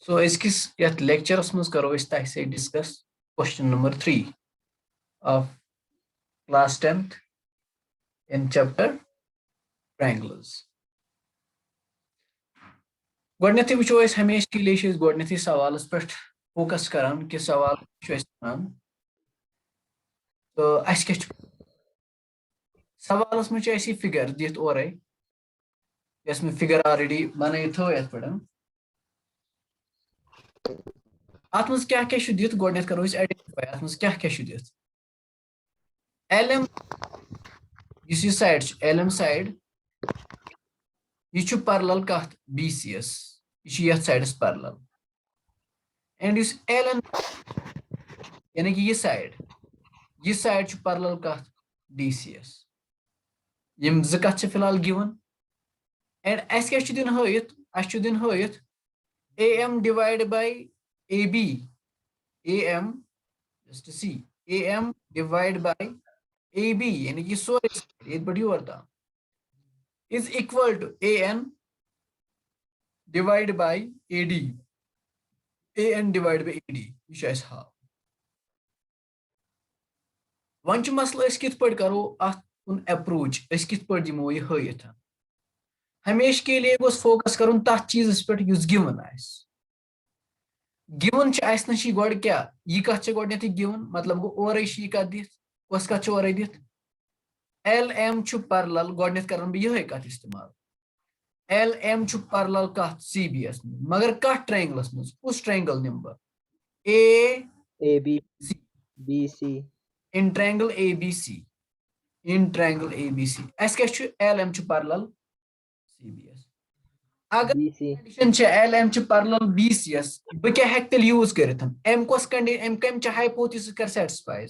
So इस यथ lectures में करो इस ताई से discuss question number 3 of class 10th in chapter triangles. गोडनेथी वुचो अस हमेशा के लिए गोडनेथी सवालस पे फोकस करान कि सवाल तो अस क्या सवालस में ऐसी फिगर दित और इसमें फिगर ऑलरेडी बन थो ये पे अत मज क्या दित गोडनेथ करो आइडेंटिफाई अत मज क्या दित LM इस साइड LM साइड यह पैरेलल कत BCS यह साइडस पैरेलल एंड इस LN यानी कि यह साइड पैरेलल कत DCS यम ज कत फिलहाल गिवन एंड अस क्या दिन हयित अस दिन हयित AM divide by AB AM just to see AM divide by AB यानी कि सोरे ये बड़ी योर था is equal to AN divided by AD AN divided by AD यह अस हाव वन मसल कित पे करो अत उन अप्रोच कित पे दिमो यह हयित हमेशा के लिए गोस फोकस करुन तथ चीजस पे युस गिवन आस गिवन नश गोड क्या यह कत गोडनेथ गिवन मतलब गो और यह कत दित कस कत और दित LM पैरेलल गोडनेथ कर यह कत इस्तेमाल LM पैरेलल कत CBS मगर कत ट्रायंगलस मज उस ट्रायंगल निम बह ABC इन ट्रायंगल ABC अस क्या LM पैरेलल CBS अगर कंडीशन LM पैरेलल BCS बह क्या हेक तेल यूज कर एम कस एम कम हाइपोथेसिस कर सेटिस्फाई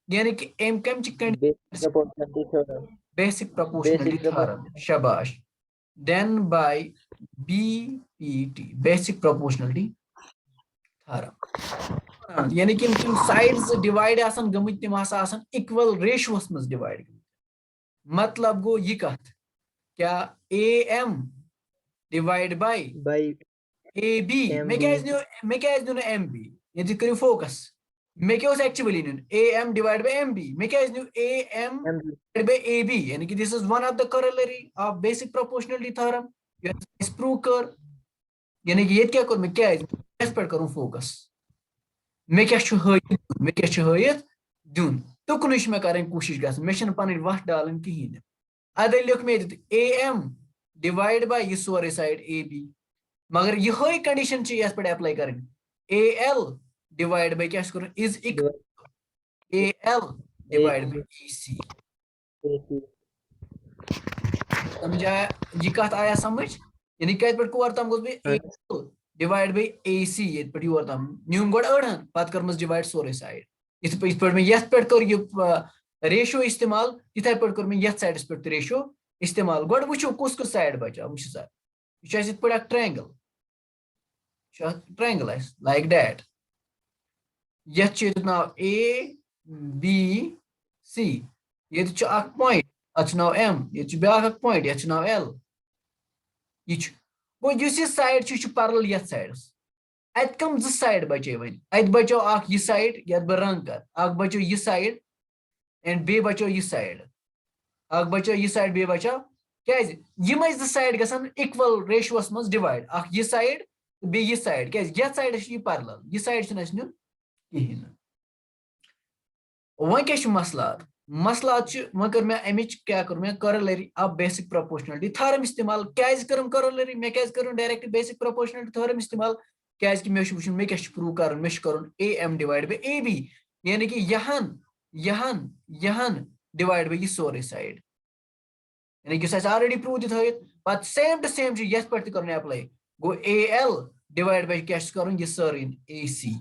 यानी कि एम कम बेसिक प्रोपोर्शनलिटी थ्योरम शाबाश then by BPT basic proportionality theorem यानी कि साइड्स डिवाइड आसन गमित तिम आसन इक्वल रेशियोस मज डिवाइड मतलब गो यह कत क्या AM डिवाइड बाय AB मे क्या नो MB ये करो फोकस मे क्या एक्चुअली नुन AM डिवाइड बाय MB मे क्या AM डिवाइड बाय AB यानी कि this is one of the corollary of basic proportionality theorem इस प्रूव कर यानी कि ये क्या कर मैं क्या इस पर करूं फोकस मे क्या हयित दुन तुकनिश मे करें कोशिश गस मे पन वट डालन कहीं अदे लिख मे AM डिवाइड बाय यह सोरे साइड AB मगर यह कंडीशन पे अप्लाई कर AL डिवाइड बाय क्या is equal AL divide by EC समझा यह कत आया समझ यानी कत पे कोर तम गो AL डिवाइड बाय AC ये पे योर तम न्यूम गोड अड़न पत कर डिवाइड सोरे साइड इस पे मैं यथ पे कर यह रेशियो इस्तेमाल तिथे पे कर मैं यथ साइडस पे रेशियो इस्तेमाल गोड वुचो कुस साइड बचा वुच सर यह पे ट्रायंगल like that यथ नाव ABC ये पॉइंट अत नाव M ये ब्या पॉइंट यथ नाव L यह गो साइड पैरेलल यथ साइडस अत कम ज साइड बचे वन अत बचो यह साइड यथ बह रंग कर बचो यह साइड एंड बे बचो यह साइड बचो यह साइड बे बचो क्या यम ज साइड गसन इक्वल रेशियोस मज डिवाइड यह साइड बे यह साइड क्या साइड यह पैरेलल यह साइड नुन कहीं वन क्या मसलात वन कर मैं अमिच क्या कर मैं corollary of basic proportionality theorem इस्तेमाल क्या करम करोलरी मैं क्या कर डायरेक्ट बेसिक प्रोपोर्शनलिटी थ्योरम इस्तेमाल क्या मे वुचन मे क्या प्रूव कर मे कर AM डिवाइड बाय AB यानी कि यहन डिवाइड बाय यह सोरे साइड यानी कि ऑलरेडी प्रूव दित सेम टू सेम यथ पे कर apply go AL divide by क्या कर यह सर AC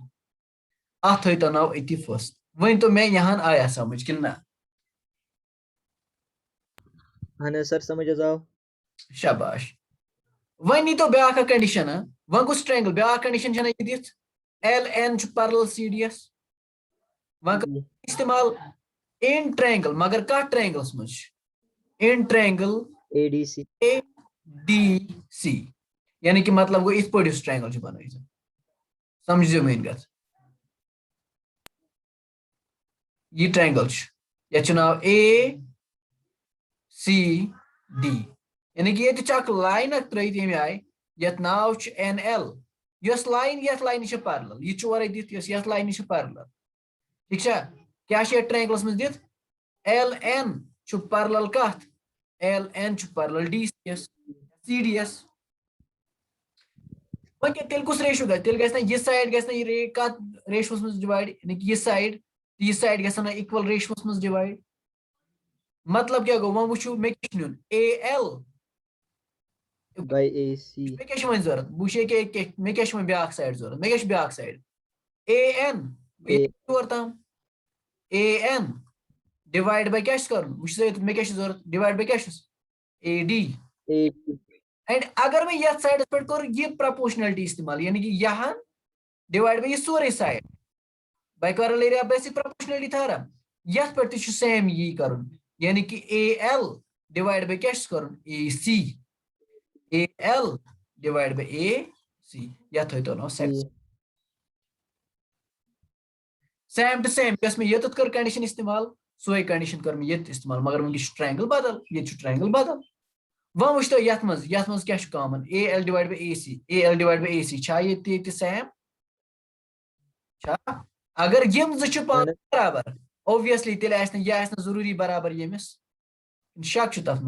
अत थो नाव अति फर्स्ट वन तो मैं यहाँ आया समझ कि ना सर समझ जाओ शाबाश वन तो ब्या कंडीशन वन कुछ ट्रायंगल ब्या कंडीशन दित LN पैरेलल CDS वन इस्तेमाल इन ट्रायंगल मगर कत ट्रायंगल्स मज इन ट्रायंगल ADC ADC यानी कि मतलब गो इत पे ट्रायंगल बन समझो मेन कत ये ट्रायंगल ये नाव ए सी डी यानी कि ये लाइन त्रित ये आय ये now N L yes line ये लाइन पैरेलल यह ओर दित यस लाइन पैरेलल ठीक क्या ट्रायंगलस मज दित एल एन पैरेलल कत L N parallel D C D S तेल कुछ रेशो तेल यह साइड कत रेशोस मज डिवाइड यानी कि यह साइड गन इक्वल रेशोस मज डिवाइड मतलब क्या गो वो वो मे नुन ए एल by AC मे क्या वन जरूरत बे मे क्या ब्या साइड जरूरत मे क्या ब्या साइड ए एन योर तम ए एन डिवाइड बाय क्या कर मे क्या जरूरत डिवाइड बाय क्या ए डी एंड अगर मैं यथ साइड पे कर ये प्रपोर्शनलिटी इस्तेमाल यानी कि यहाँ डिवाइड बाय ये सोरे side by corollary of basic proportionality theorem यथ पे सेम यही कर यानी कि ए एल डिवाइड बाय क्या कर ए C A L divide by A सी यथ हो ना सेम टू सेम यस में ये कर कंडीशन इस्तेमाल सोई कंडीशन कर मैं ये इस्तेमाल मगर वंकिस ट्रायंगल बदल ये ट्रायंगल बदल वो वो यथ मज क्या common A L divide by A C A L divide by A C ये सेम अगर यम जो बराबर ऑब्वियसली तेल यह जरूरी बराबर यमिस शक तथ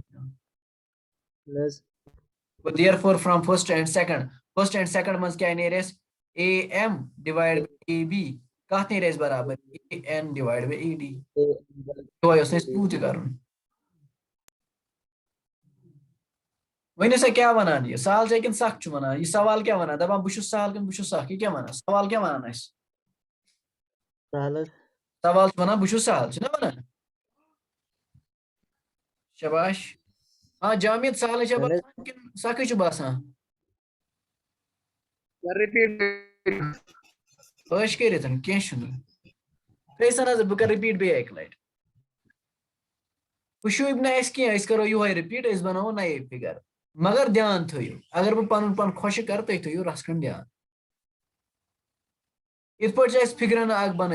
therefore from first and second मज क्या नेरेस A M divide by A B कत नेरेस बराबर A N divide by A D prove त कर वन सा क्या वनान ये सहल कि सख वनान ये सवाल क्या वनान दपान बहुत सहल कि बहुत सख यह क्या वनान सवाल क्या वनान सवाल वनान बहुत सहल ना वनान शाबाश हाँ जामिद सहल बासान कि सख बासान ऐश कर कह बह कर रिपीट बे एक लट वुब ना कह करो ये रिपीट बनावो नए फिगर मगर ध्यान थो अगर बह पन खुश कर तुम थो रसकन ध्यान इत पे फिगरन बन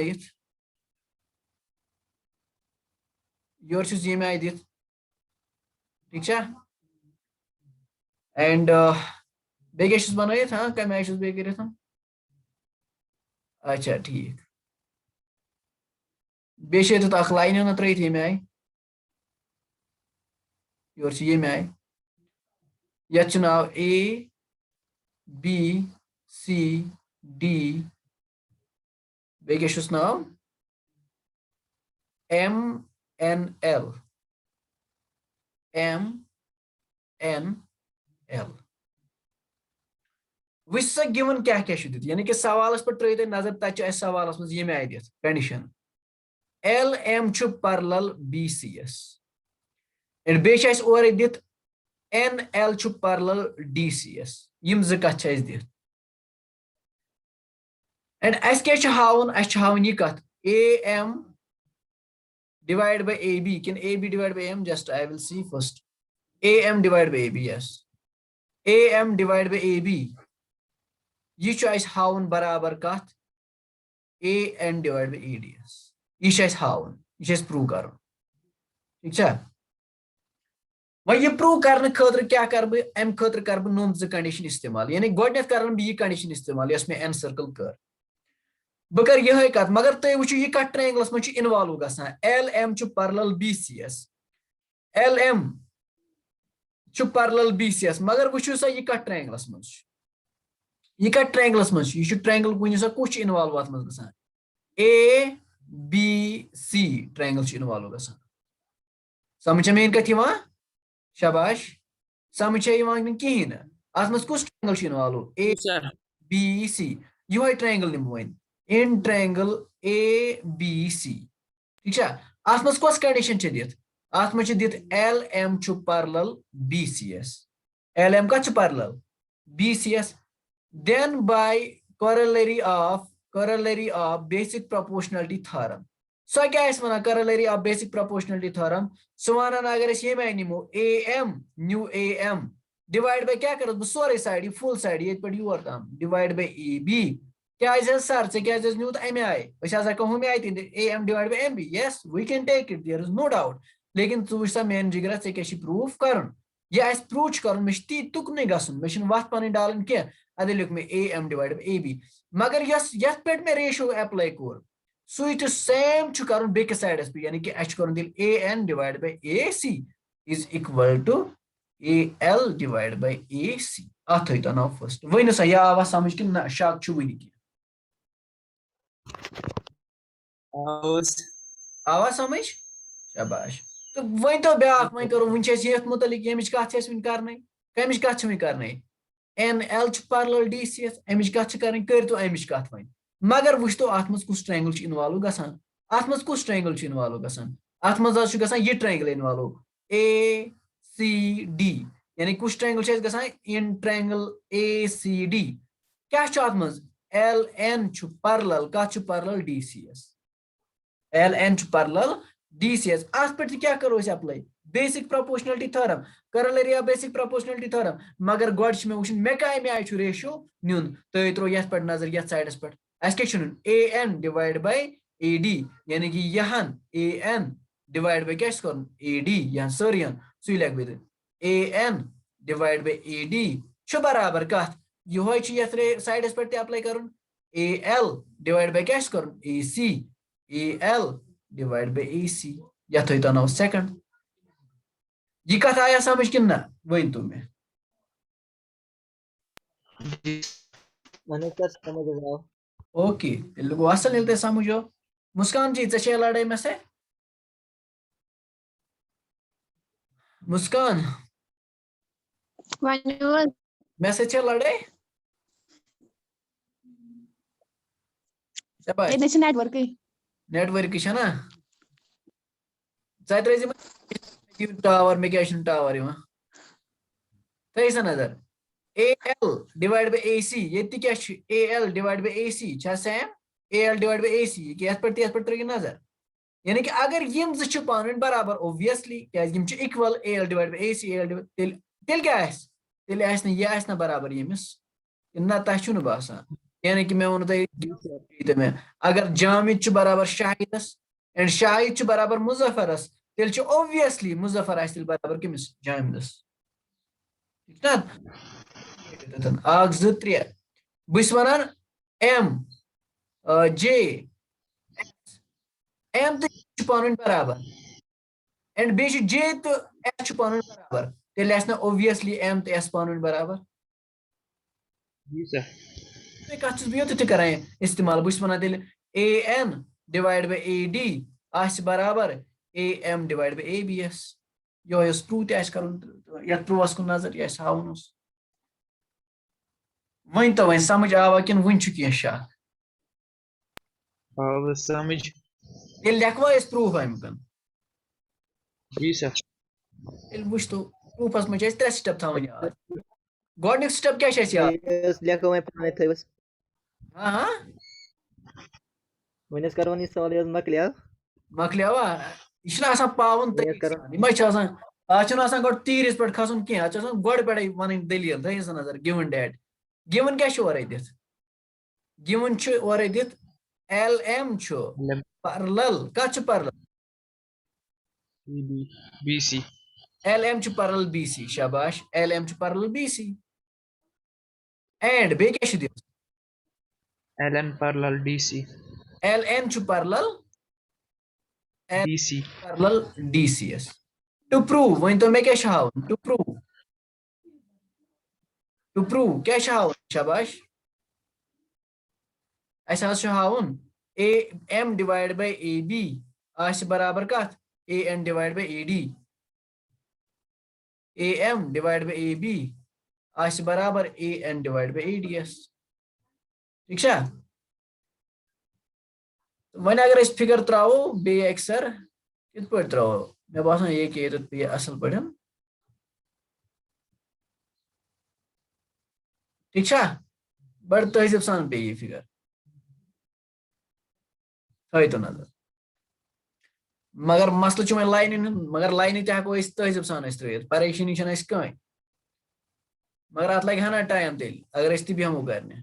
योर ये आय दिख ठीक एंड बे क्या बन हाँ कम आय बे कर अच्छा ठीक बे लाइन ना त्रित ये आय योर ये आय यह नाव ए बी सी डी बे क्या नाव एम एन एल वह गिवन क्या यानी कि सवाल पे त्रो नजर तक सवाल मज ये आय दिख condition L M parallel B C एस एंड बे और दिख N L parallel D C एस यम ज कत दिख एंड क्या हावन यह कत A M divide by A B कि A B divide by M just I will see first A M divide by A B yes A M divide by A B यह हावन बराबर कत A N divide by A D S यह हावन यह prove कर ठीक वह प्रूव करने खतर क्या कर अम खतर कर नम ज कंडीशन इस्तेमाल यानी गोडनेथ कर यह कंडीशन इस्तेमाल यस में एन सर्कल कर बह कर यह कत मगर तुम वो यह कत ट्रायंगलस मज इन्वॉल्व गसान L M parallel B C एस L M parallel B C एस मगर वो सा यह कत ट्रायंगलस मज यह कत ट्रायंगलस मज यह ट्रायंगल वन सा कुछ इन्वॉल्व अत मज गसान A B C triangle involve गसान समझ मेन कत शाबाश समझ कहें अत मज कुछ triangle involve A B C यह ट्रायंगल निम one in triangle A B C ठीक अत मज कस कंडीशन दिख अत मज दिख L M parallel B C एस एल एम कत पैरेलल बी सी एस then by corollary of basic proportionality theorem so क्या one corollary of basic proportionality theorem so one अगर ये मैं निमो ए एम न्यू ए एम डिवाइड बाय क्या कर सोरे साइड फुल साइड ये पे योर तम divide by A B sir, AM divided by MB. Yes, we can take it. There is no doubt. लेकिन तू वुछ मेन जिगरा से क्या प्रूफ करन या एस प्रूफ करन मे ती तुक नहीं गसन मे छिन वत पन डालन के अदे लिख मे AM divided by AB मगर यस यस पेट में ratio apply core so it same छु करन बेक साइडस पे यानी कि एच करन दिल AN divided by AC is equal to AL divided by AC अथ तो ना फर्स्ट वइन सा या आवा समझ कि ना शाक छु वनी की आवा समझ शाबाश तो वही तो ब्याक वही करो वन ये मुतलिक यमिच कथ वन करने कमिच कथ करने NL पैरेलल DCS अमिच कथ करनी कर तो अमिच कथ वन मगर वुच तो अत मज कुछ ट्रायंगल इन्वॉल्व गसान अत मज कुछ ट्रायंगल इन्वॉल्व गसान अत मज गसान ये ट्रायंगल इन्वॉल्व ACD यानी कुछ ट्रायंगल गसान इन ट्रायंगल ACD क्या अत मज LN पैरेलल कथ parallel DCS LN parallel DCS आज पे क्या करो अप्लाई बेसिक प्रोपोर्शनलिटी थ्योरम करल एरिया बेसिक प्रोपोर्शनलिटी थ्योरम मगर गोड मे वुचन मे काय रेशियो नुन तो त्रो यथ पे नजर यथ साइडस पे अस क्या नुन AN डिवाइड बाय AD यानी कि यहां AN डिवाइड बाय क्या कर AD यहाँ सरियन सु लेख बे AN डिवाइड बाय AD छु बराबर कथ यो यथ साइडस पे अप्लाई कर AL डिवाइड बाय क्या कर AC AL divide by AC या तो ना सेकंड ये कथ आया समझ कि ना वही तुम्हें मैंने सर समझ गया ओके लोगों असल मिलते समझो मुस्कान जी चे लड़ाई में से मुस्कान में से चे लड़ाई नेटवर्क नेटवर्क है ना टावर में क्या टावर तैसा नजर AL डिवाइड बाय AC ये क्या AL divide by AC same AL divide by AC यथ पे त्रिक नजर यानी कि अगर यम ज पान बराबर obviously equal AL divide by AC AL तेल क्या तेल यह बराबर यमिस ना तुम बसान यानी कि मैं वो में अगर जामिद बराबर शाहिदस एंड शाहिद बराबर मुजफ्फरस तेल ओब्वियसली मुजफ्फर तेल बराबर कमिस जामिदस आग जो त्रे बस वन M J M तो पान बराबर एंड बे J तो S पान बराबर तेल ओब्वियसली M तो S पान बराबर कत बह करान इस्तेमाल बस वन तेल AN डिवाइड बाय AD आस बराबर AM divide by ABS yo prove कर प्रूवस कुन नजर यह हावन वन तो वन समझ आवा कि वन कह शक समझ तेल लेखवा प्रूफ अमुक जी सर वुच तो प्रूफस मे त्रे स्टेप थवन याद गोडनिक स्टेप क्या याद लेखो मैं पाने थवस हाँ वनस करो नि सवाल यस मकलिया मकलियावा यह पावन तरीका गोड तीरिस पे खसन कह गोड पे वन दलील दस नजर गिवन डेट गिवन क्या दित गिवन दित LM पैरेलल कत parallel BC LM parallel BC शाबाश LM पैरेलल BC एंड बे क्या दित LN parallel DC LN parallel DC parallel DCS to prove one तो मैं क्या हावन टू प्रूव क्या हावन शाबाश अस हावन AM डिवाइड बाय AB आस बराबर कत AN divide by AD AM divide by AB आस बराबर AN डिवाइड बाय ADS ठीक है वन अगर फिगर त्रो बे अक्सर कित पे त्रो मे बासान ये पे असल पे ठीक है बड़ तहजीब सान पे ये फिगर थो तो नजर मगर मसल वो लाइन मगर लाइन तहको तहजीब सान त्रित परेशानी कहीं मगर अत लगे हना टाइम तेल अगर बेहमो करने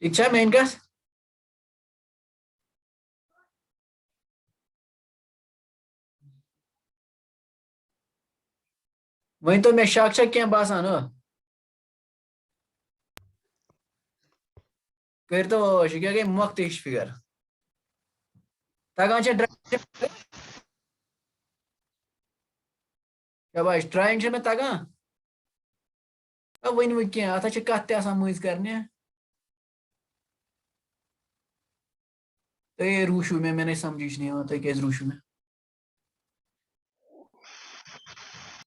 ठीक है मेन कस वही तो मैं शक क्या बासान कर तो क्या गई मुख्त फिगर तगान शाबाश ड्राइंग में तगान अब वन वो क्या अत कत मज करने तो ये रूशू में मैंने समझी नहीं तो क्या रूशू में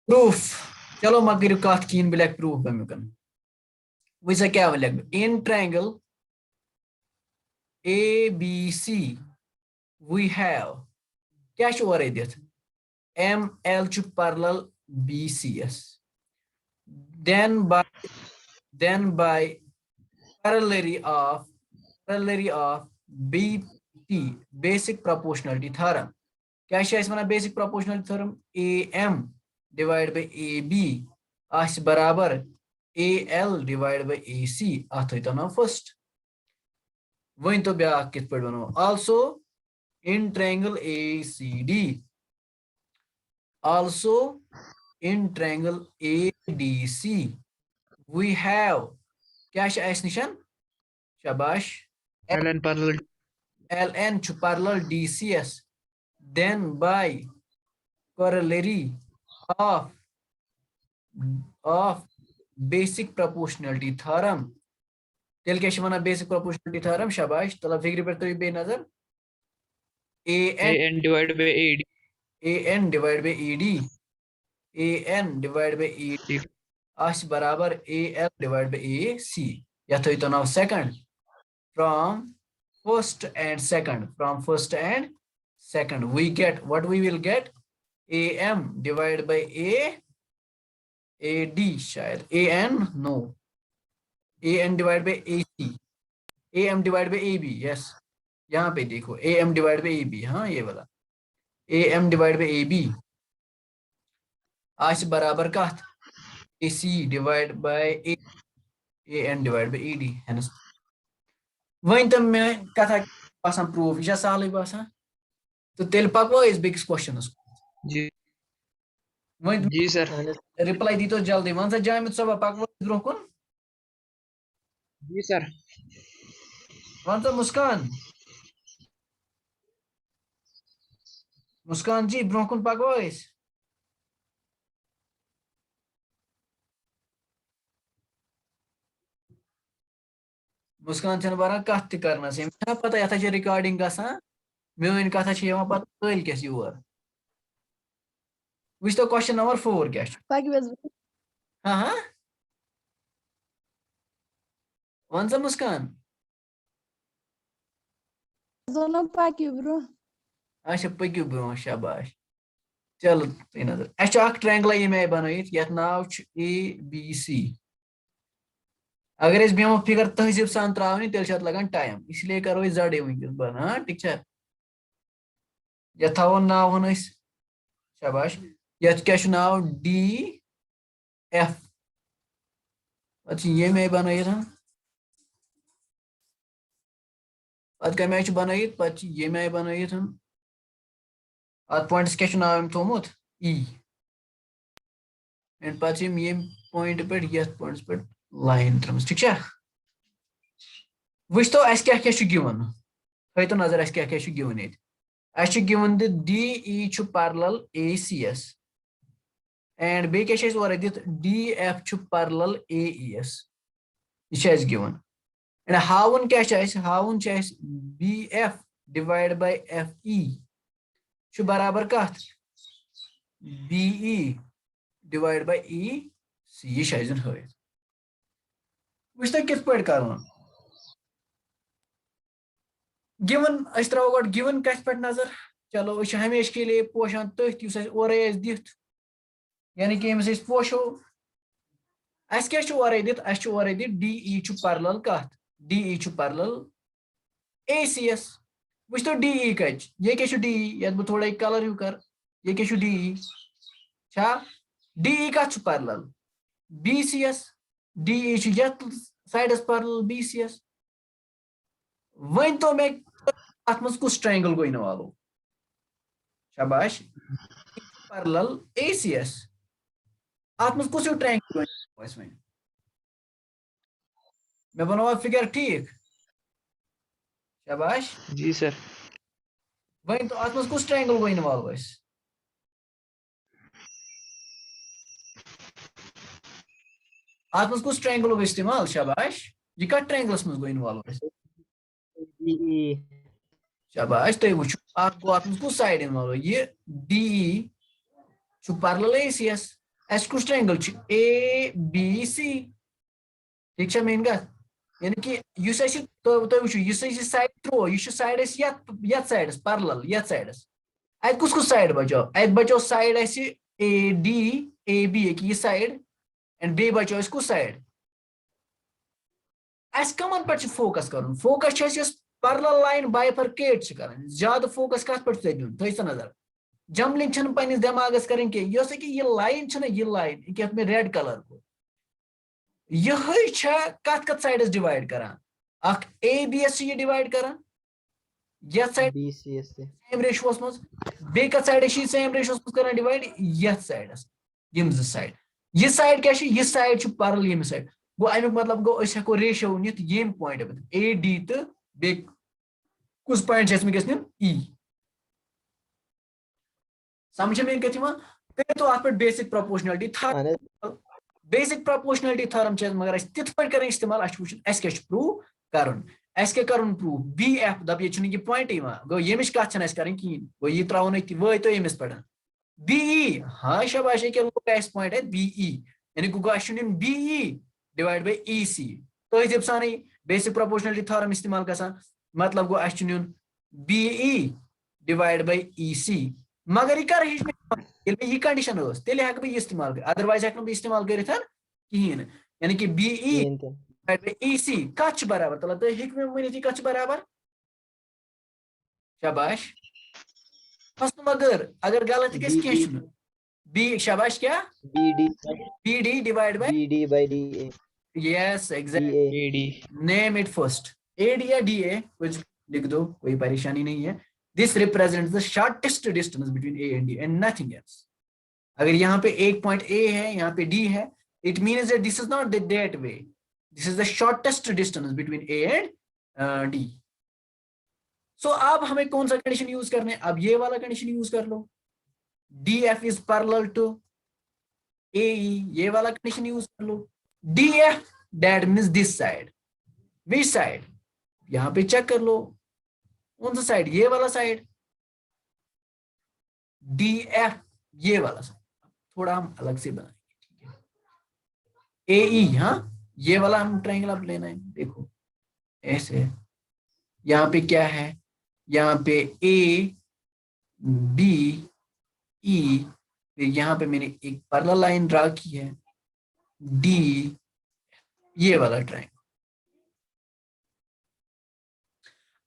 प्रूफ चलो मा करो कत कहीं बह प्रूफ अमुक वो क्या लिख इन ट्रायंगल ABC we have क्या दित ML parallel BCS then by corollary of BT basic proportionality theorem क्या one basic proportionality theorem AM divided by AB आस बराबर AL divided by AC अत थो नाव फर्स्ट वन तो ब्या कित पे बनो also in triangle ACD also in triangle ADC we have क्या निशान शाबाश ln parallel LN parallel DCS then by corollary of of basic proportionality theorem तेल क्या वन basic proportionality theorem शाबाश तलब फिक्र पे तो बे नजर an divided by ad AN divided by ED AN divided by ED आस बराबर AL divided by AC या तो नाव second from first and second we get what we will get AM divided by AD शायद AN no AN divided by AC AM divided by AB yes यहाँ पे देखो AM divided by AB हाँ ये वाला AM divided by AB आश बराबर कत AC divided by AN divided by AD hence one तो मैं कथा बासान प्रूफ यह सहल बासान तो तेल पकवो इस बिक्स क्वेश्चनस जी वन जी सर रिप्लाई दी तो जल्दी वन सा जामिद सब पकवो ब्रो कुन जी सर वन सा मुस्कान जी ब्रो कुन पकवो इस मुस्कान छन बारा कत करना से मैं पता यथा छ रिकॉर्डिंग गसान मेन कथा छ यवा पता कल केस योर विच तो क्वेश्चन नंबर 4 क्या हाँ हाँ वन सा मुस्कान अच्छा पक्यू ब्रो शाबाश चलो नजर अ ट्रायंगल ये मे बनत ये नाव ABC अगर अस बेमो फिगर तहजीब सान त्रावन तेल लगान टाइम इसलिए करो जड़े वनकस बन हाँ ठीक है ये थवन नाव हन शाबाश ये क्या नाव DF ये मे बनत हाँ पत कमे बनत पे ये मे बनत हाँ अत पॉइंट्स क्या नाव थोमुत E एंड पे ये पॉइंट पे ये पॉइंट्स पे लाइन त्रम ठीक है वुच तो अस क्या गिवन थो तो नजर अस क्या गिवन ये अस given DE parallel ACS and बे क्या और दित DF parallel AES ये गिवन and हावन क्या हावन BF divided by FE बराबर कत BE divided by EC ये हथ वुच तो कित पे कर गिवन त्रो गो गिवन कथ पे नजर चलो हमेशा के लिए पोशान तथ और दित यानी कि अमिस पोशो अस क्या दित DE parallel कत DE parallel ACS वुच तो DE कच ये क्या DE ये बह थोड़ा कलर यू कर ये क्या DE DE कत parallel BCS DE sides parallel BCS one तो मैं अत मज कुछ ट्रायंगल गो इन्वॉल्व शाबाश पैरेलल ACS अत मज कुछ ट्रायंगल गो इसमें मैं बनावा फिगर ठीक शाबाश जी सर। वन तो अत मज कुछ ट्रायंगल गो इन्वॉल्व अत मज कुछ ट्रायंगल गो इस्तेमाल शाबाश ये कत ट्रायंगलस मज गो इन्वॉल्व DE शाबाश तुम वो गो अत मज कुछ साइड इन्वॉल्व ये DE पैरेलल ACS एस कुछ ट्रायंगल ABC ठीक है मेन कत यानी कि तुम साइड त्रो यह साइड ये साइड पैरेलल ये साइड अत कुछ साइड बचो अत बचो साइड AD AB ये साइड एंड बे बचो कुछ साइड अस कमन पे फोकस कर फोकस पैरेलल लाइन बाइफरकेट कर ज्यादा फोकस कत पे दिन थो नजर जमलिंग छन पन्निस दिमागस करें कि ये लाइन छना ये लाइन ये में रेड कलर को यही कत कत साइडस डिवाइड करान अख ABS ये डिवाइड करान यथ साइड BCS से सेम रेशोस मज बे कत साइड सेम रेशोस मज करान डिवाइड यथ साइडस यम ज साइड ये साइड क्या ये साइड पैरेलल यम साइड गो अमुक मतलब गो अस हेको रेशियो नित यम पॉइंट AD तो बे कुछ पॉइंट इसमें गस E समझ में कत तो अत पे basic proportionality theorem basic proportionality theorem मगर अस तिथ पे कर इस्तेमाल अस वुचन अस क्या प्रूव करन अस क्या करन प्रूव BF दप ये पॉइंट गो यमिश कत छन अस करन कहीं गो ये त्रावन वो तो यमिस पे BE हाँ शाबाश ये लोग अस पॉइंट है BE यानी गो अस BE डिवाइड बाय EC तो जब सानी बेसिक प्रोपोर्शनलिटी थर्म इस्तेमाल गसान मतलब गो अस BE डिवाइड बाय EC मगर ये कंडीशन तेल हेक बह इस्तेमाल कर अदरवाइज हेक बह इस्तेमाल कर कहें यानी कि BE EC कत बराबर तला तुम हेक वन कत बराबर शाबाश फस मगर अगर गलत गि बी शाबाश क्या BD divide by BD by DA yes exact AD name it first AD या DA कुछ लिख दो कोई परेशानी नहीं है this represents the shortest distance between A and D and nothing else अगर यहाँ पे एक पॉइंट A है यहाँ पे D है it means that this is not that way this is the shortest distance between A and D सो अब हमें कौन सा कंडीशन यूज करना है अब ये वाला कंडीशन यूज कर लो DF is parallel to AE ये वाला कंडीशन यूज कर लो DF that means this side which side यहाँ पे चेक कर लो कौन सा साइड ये वाला साइड DF ये वाला साइड थोड़ा हम अलग से बनाएंगे ठीक है AE हाँ ये वाला हम ट्रायंगल अब लेना है देखो ऐसे यहाँ पे क्या है यहाँ पे A B E फिर यहाँ पे मैंने एक पैरेलल लाइन ड्रा की है D ये वाला ट्रायंगल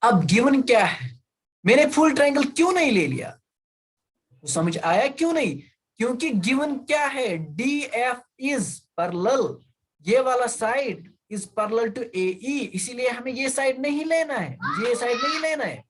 अब गिवन क्या है मैंने फुल ट्रायंगल क्यों नहीं ले लिया तो समझ आया क्यों नहीं क्योंकि गिवन क्या है DF इज पैरेलल ये वाला side is parallel to AE इसीलिए हमें ये साइड नहीं लेना है ये साइड नहीं लेना है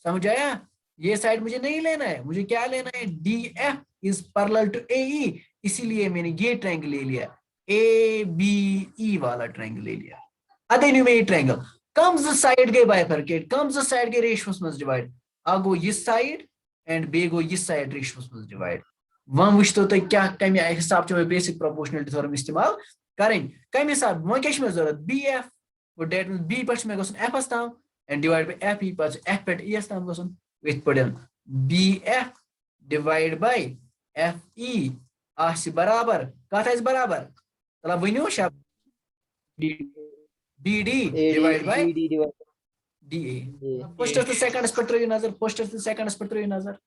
समझ आया ये साइड मुझे नहीं लेना है मुझे क्या लेना है DF is parallel to AE इसीलिए मैंने ये ट्रायंगल ले लिया ABE वाला ट्रायंगल ले लिया अदे में ये ट्रायंगल कम्स द साइड गए बाइफरकेट कम्स द साइड के रेशियोस में डिवाइड गो इस साइड एंड बे गो इस साइड रेशियोस में डिवाइड वन वुच तो क्या कम हिसाब से बेसिक प्रोपोर्शनलिटी थ्योरम इस्तेमाल करें कम हिसाब वो क्या जरूरत BF वो डेट मीन B पे गो F ताम एंड डिवाइड बाय FE पे F पे ES ताम गो इथ पे BF डिवाइड बाय FE आस बराबर कत आस बराबर तला वनियो शब BD divide by DA first तो सेकंड्स पे त्रो नजर फर्स्ट तो सेकंड्स पे त्रो नजर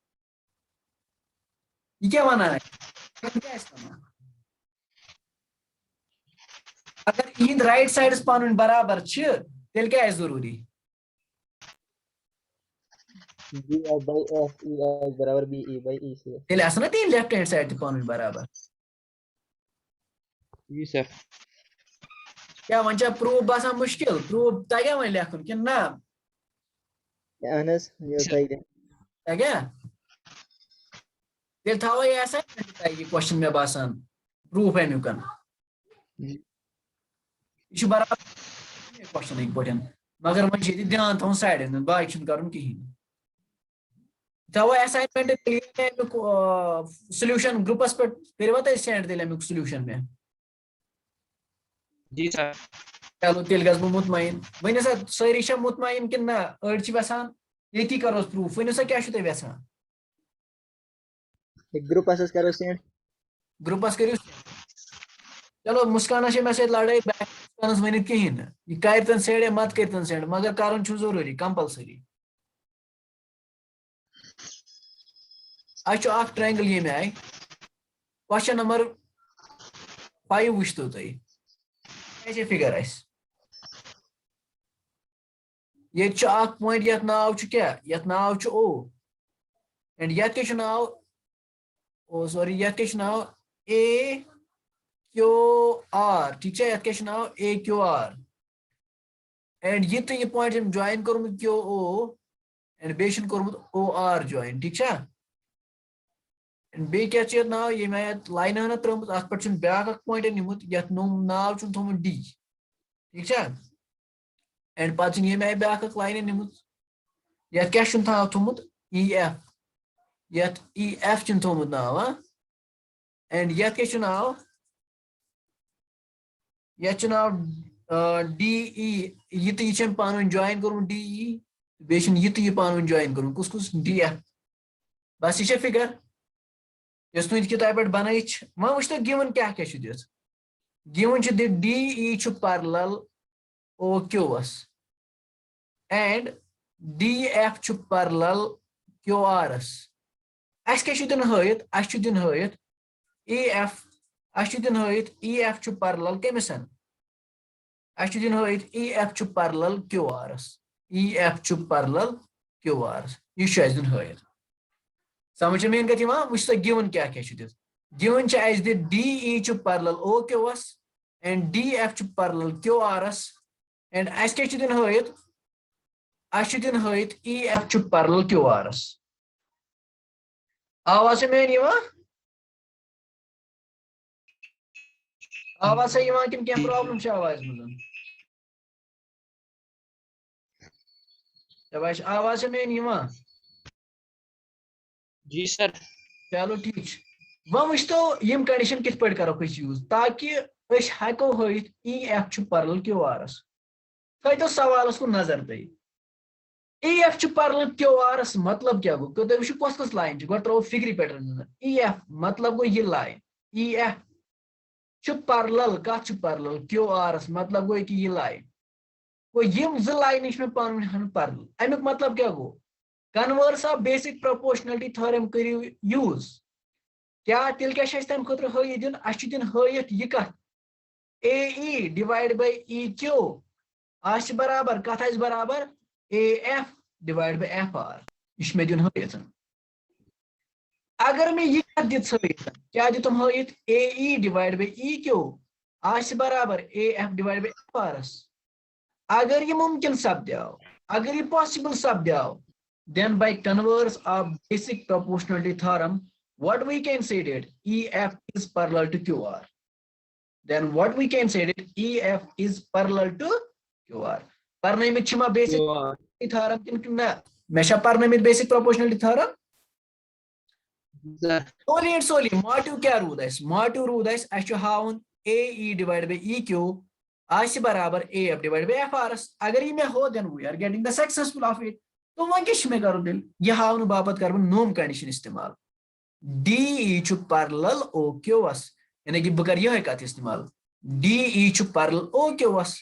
ये क्या माना है क्या इस्तेमाल अगर इन राइट साइड पान बराबर तेल क्या है जरूरी BF by FE बराबर BE by EC तेल ना तीन लेफ्ट हैंड साइड पान बराबर जी सर क्या वन प्रूफ बसान मुश्किल प्रूफ तगह वन लेखन कि ना Anas, you try them. क्या तेल थवा ये असाइनमेंट ये क्वेश्चन में बासान प्रूफ है न्यूकन ये बराबर क्वेश्चन एक पटन मगर वह ध्यान थवन साइड बाय कर थवा असाइनमेंट सोल्यूशन ग्रुपस पे करवा तुम सेंड तेल सोल्यूशन में जी सर चलो तेल गस बह मुतमैन वन सा सारी मुतमैन कि ना अड़ी वसान ये करो प्रूफ वन सा क्या तुम यहां एक ग्रुप असस करो सेंड ग्रुपस करू चलो मुस्काना मे सत लड़ाई मुस्कानस वन कहें यह कर सेंड या मत कर सेंड मगर कर जरूरी कंपलसरी अ ट्रायंगल ये आय क्वेश्चन नंबर 5 वुचतो तुम फिगर ये पॉइंट ये नाव क्या ये नाव ओ एंड ये क्या नाव ओ सॉरी ये क्या नाव ए क्यू आर ठीक है ये क्या नाव ए क्यू आर एंड ये तो ये पॉइंट हम ज्वाइन कोर्मुत क्यू ओ एंड बे कोर्मुत ओ आर ज्वाइन ठीक है एंड बे क्या ये नाव ये मैं लाइन हना त्रुमुत अत पे ब्याक पॉइंट निमुत ये नाव थोमुत डी ठीक है एंड पे ये मैं ब्याक लाइन निमुत ये क्या नाव थोमुत ई एफ ये ई एफ थोमुत नाव एंड ये क्या नाव ये नाव डी ई ये तो ये पान ज्वाइन कोर्मुत डी ई बे ये तो ये पान ज्वाइन कोर्मुत कुस कुस डी एफ बस ये फिगर यस तुम किताब पे बन वह वो गिवन क्या दित given D E parallel O Q S and D F parallel Q R अस दिन हयत ई एफ दिन हयत ई एफ पैरेलल कमिसन दिन हयत E F parallel Q R E F parallel Q are यह दिन हयत समझ मेन कत वो गिवन क्या दित गिवन दित D E parallel O Q S and D F parallel Q R and अस दिन हयत दिन हयत E F parallel Q R आवाज मेन आवाज से कि क्या प्रॉब्लम आवाज मज आवाज मेन जी सर चलो ठीक वह वो यम कंडीशन कित पे करो यूज ताकि हेको हयत E F parallel Q are थो सवाल को नजर तुम ई एफ पैरेलल क्यू आर मतलब क्या गो तुम वो कस कस लाइन गो त्रो फिक्री पे ई एफ मतलब गो यह लाइन ई एफ पैरेलल कत पैरेलल क्यू आर मतलब गो कि यह लाइन गो यम ज लाइन में पान पैरेलल अमुक मतलब क्या गो converse of basic proportionality theorem करियो यूज क्या तेल क्या तम खुद हयत दिन दिन हयत यह कत A E divide by E Q आश बराबर कत बराबर A F divide by F R यह मे दिन हयत अगर मैं यह कत दित हयत क्या दितुम हयत A E divide by E Q आश बराबर A F divide by F R अगर यह मुमकिन सपद्याव अगर यह पॉसिबल सपद्याव then by converse of basic proportionality theorem what we can say that EF is parallel to QR then what we can say that EF is parallel to QR parnamit chima basic theorem kin na mesha parnamit basic proportionality theorem solely motive kya rood is motive rood is ashu haun AE divided by EQ as barabar AF divided by FRS agar ye mein ho then we are getting the successful of it तो वह क्या कर दिल यह हावन बापत कर नोम condition इस्तेमाल डी ई पैरेलल ओ क्यूस यानी कि बह कर यह कत इस्तेमाल डी ई पैरेलल ओ क्यूस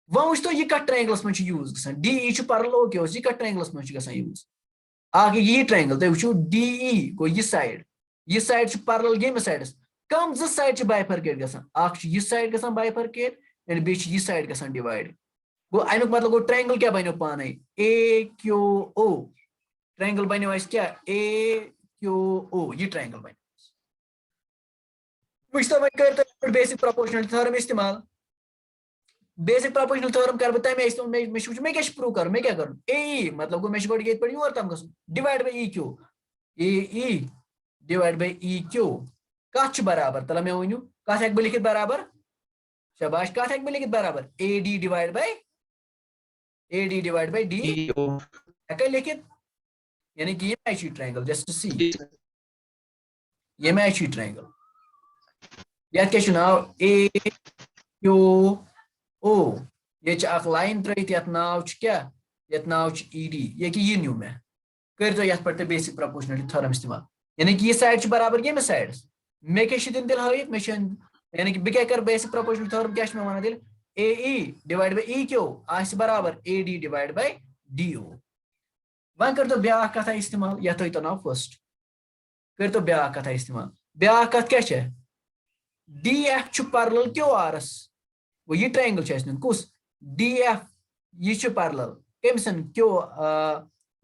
वह वो यह कत ट्रायंगलस में use गसान D E parallel O क्यूस यह कत ट्रायंगलस में गसान यूज यह ट्रायंगल तुम वो डी ई गो यह साइड पैरेलल यम साइडस कम ज साइड बाइफरकेट गसान यह साइड गसान बाइफरकेट एंड बे यह साइड गसान डिवाइड गो अमुक मतलब गो ट्रायंगल क्या बनो पाने ए क्यू ओ ट्रायंगल बनो क्या ए क्यू ओ यह ट्रायंगल बन वो कर बेसिक प्रोपोर्शनलिटी थ्योरम इस्तेमाल बेसिक प्रोपोर्शनल थ्योरम कर बता मैं क्या प्रूव कर मैं क्या कर ए मतलब गो मैं गोड ये पर योर तम गस divide by E Q A divide by E Q कत बराबर तला मैं वनु कत हेक लिखित बराबर शाबाश कत हेक लिखित बराबर A D bye by DO हेक लिखित यानी कि ये मैची ट्रायंगल जस्ट सी जी सर ये मैची ट्रायंगल याद क्या नाव ए क्यू ओ ये लाइन त्रित ये नाव क्या ये नाव ईडी ये कि ये न्यू मैं कर तो ये पे बेसिक प्रोपोर्शनलिटी थ्योरम इस्तेमाल यानी कि ये साइड बराबर ये साइड मे क्या दिन तेल हयत मे यानी कि बह क्या बेसिक प्रोपोर्शनल थ्योरम क्या मैं वन तेल A E divide by E Q आस बराबर A D divide bye D O वन कर तो ब्या कथा इस्तेमाल यह तो नाव फर्स्ट कर तो ब्या कथा इस्तेमाल ब्या कथ क्या D F parallel Q R S वो ये ट्रायंगल कुस डी एफ ये पैरेलल कमिसन Q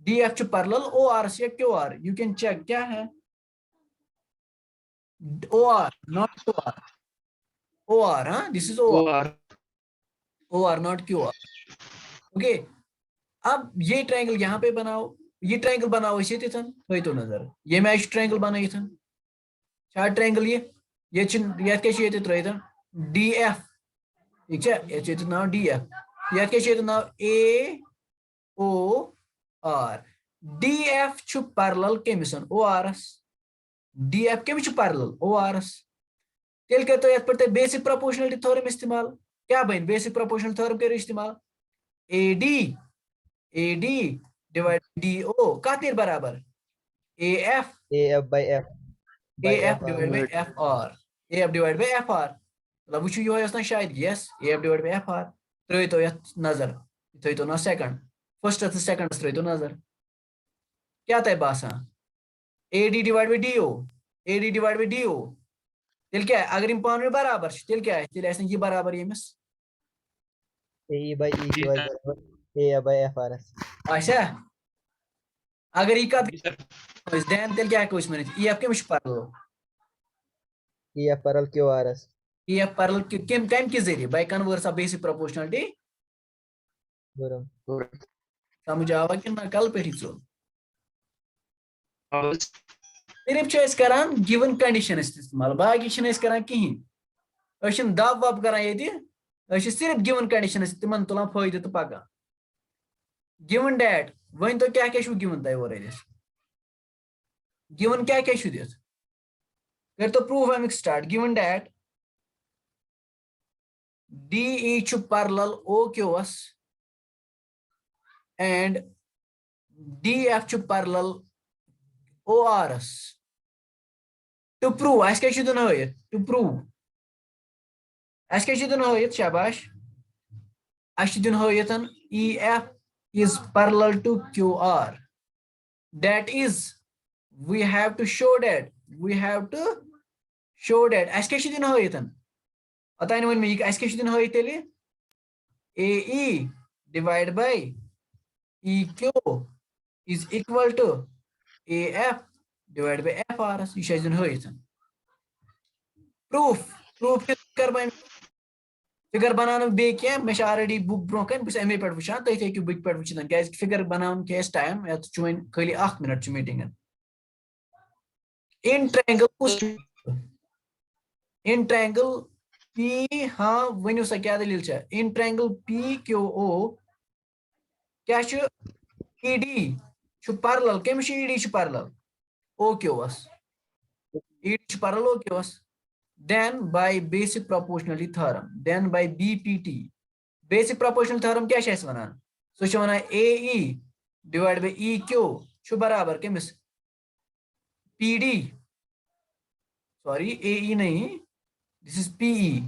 D F parallel O R S या Q R you can check क्या है O R not Q R O R हाँ this is O R not Q R okay अब ये triangle यहाँ पे बनाओ ये ट्रायंगल बनाओ इसे तो नजर ये मैच ट्रायंगल बनाई शार्ट ट्रायंगल ये क्या डी एफ ठीक है ये नाव डी एफ ये नाव A O R D F parallel कमिसन O R S D F कमिस पैरेलल ओ आर एस तेल कर तो बेसिक प्रोपोर्शनलिटी थ्योरम इस्तेमाल क्या बन बेसिक प्रोपोर्शनल थ्योरम कर इस्तेमाल A D divide D O कत बराबर A F by f by f divide by F R A F divide by F R मतलब वो यो शायद yes A F divide by F R त्रो ये नजर थो ना सेकंड फर्स्ट तो सेकंड त्रो नजर क्या तय बासान A D divide bye D O तेल क्या अगर इन पान में बराबर तेल क्या तेल ये बराबर यमिस a by e q is बराबर a by f r s अच्छा अगर ये कत जी सर देन तेल क्या कोस मन ई एफ कमिस parallel e f parallel q r s E F parallel कम के जरिए by converse of basic proportionality theorem समझ आवा कि ना कल पे चो और सिर्फ करान गिवन कंडीशन इस्तेमाल बाकी करान कहें दब वब करान सिर्फ गिवन कंडीशन तिमन तुलान फायदे तो पका गिवन डेट वन तो क्या गिवन तय और गिवन क्या दित कर तो प्रूफ अमिक start given that D E parallel O Q S and D F parallel O R S to prove to prove शाबाश E F is parallel to QR. That is, we have to show that. As क्या दिन हो अतन one मे as क्या दिन हो AE divided by EQ is equal to AF divided by FRS. ये दिन हो proof कर फिगर बनाना बे क्या मैं ऑलरेडी बुक ब्रोकन बस एमए पे वचान तुम हेकू बुक पे वचिन क्या फिगर बनान क्या टाइम या चुन खाली 1 मिनट मीटिंग इन ट्रायंगल पी हाँ वनु सा क्या दलील in triangle P Q O क्या ईडी पैरेलल कमिस E D parallel O Q S E D parallel O Q S then by basic proportionality theorem then by BPT basic proportional theorem क्या है वनान सो वनान AE divided by EQ छु बराबर कमिस PD sorry AE नहीं this is PE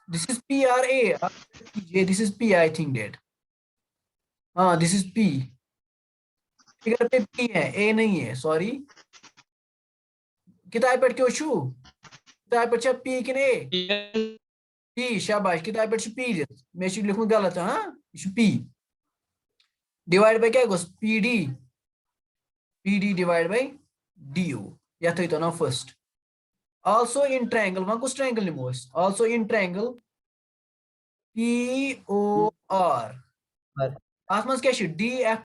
this is PRA this is P I think that हाँ this is P figure पे P है A नहीं है sorry किताब पे क्यों छु किताब पे पी कि ए पी शाबाश किताब पे पी दित मैं लिखूं गलत हाँ पी डिवाइड बाय क्या गोस पीडी डिवाइड बाय डीओ या तो ना first also in triangle one कुछ ट्रायंगल निमोस also in triangle POR R. اتھ منٛز کیٛاہ چھُ DF